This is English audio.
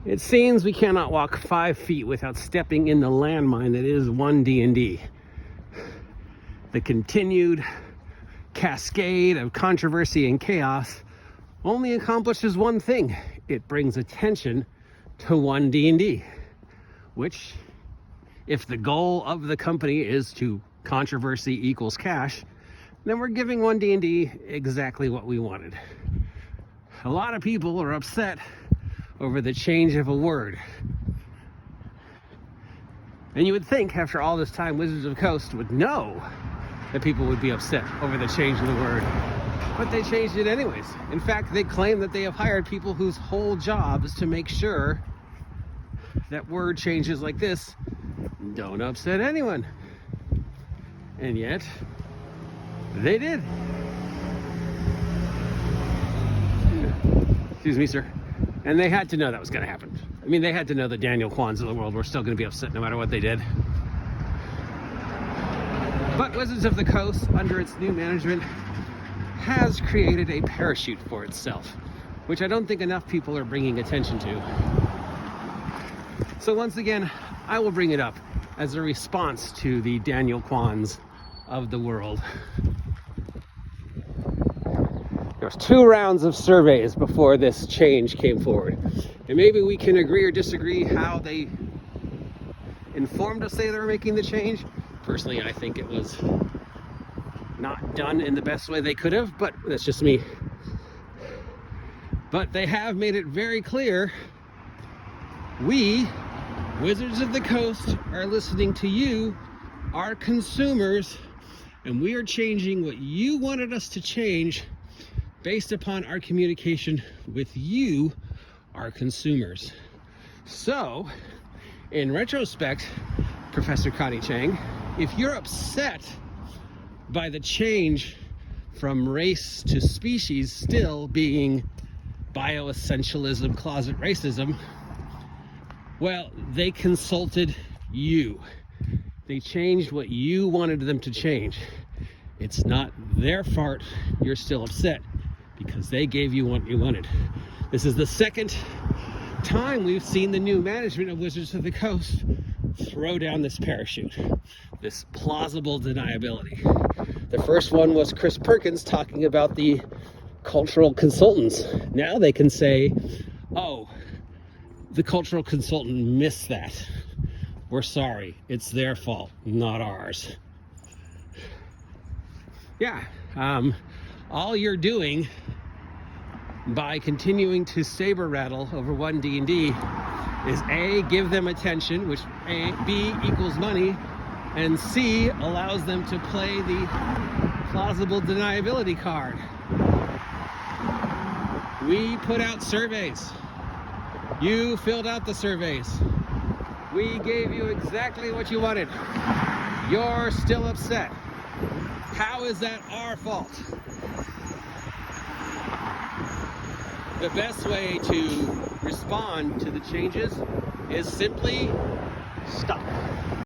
It seems we cannot walk 5 feet without stepping in the landmine that is one D&D. The continued cascade of controversy and chaos only accomplishes one thing. It brings attention to one D&D, which, if the goal of the company is to controversy equals cash, then we're giving one D&D exactly what we wanted. A lot of people are upset over the change of a word. And you would think after all this time, Wizards of the Coast would know that people would be upset over the change of the word. But they changed it anyways. In fact, they claim that they have hired people whose whole job is to make sure that word changes like this don't upset anyone. And yet, they did. Excuse me, sir. And they had to know that was going to happen. I mean, they had to know that Daniel Kwans of the world were still going to be upset no matter what they did. But Wizards of the Coast, under its new management, has created a parachute for itself, which I don't think enough people are bringing attention to. So once again, I will bring it up as a response to the Daniel Kwans of the world. There was 2 rounds of surveys before this change came forward. And maybe we can agree or disagree how they informed us they were making the change. Personally, I think it was not done in the best way they could have, but that's just me. But they have made it very clear, we, Wizards of the Coast, are listening to you, our consumers, and we are changing what you wanted us to change based upon our communication with you, our consumers. So, in retrospect, Professor Connie Chang, if you're upset by the change from race to species still being bioessentialism, closet racism, well, they consulted you. They changed what you wanted them to change. It's not their fault you're still upset, because they gave you what you wanted. This is the second time we've seen the new management of Wizards of the Coast throw down this parachute, this plausible deniability. The first one was Chris Perkins talking about the cultural consultants. Now they can say, oh, the cultural consultant missed that. We're sorry, it's their fault, not ours. Yeah, all you're doing by continuing to saber rattle over one D&D is A, give them attention, which B equals money, and C allows them to play the plausible deniability card. We put out surveys. You filled out the surveys. We gave you exactly what you wanted. You're still upset. How is that our fault? The best way to respond to the changes is simply stop.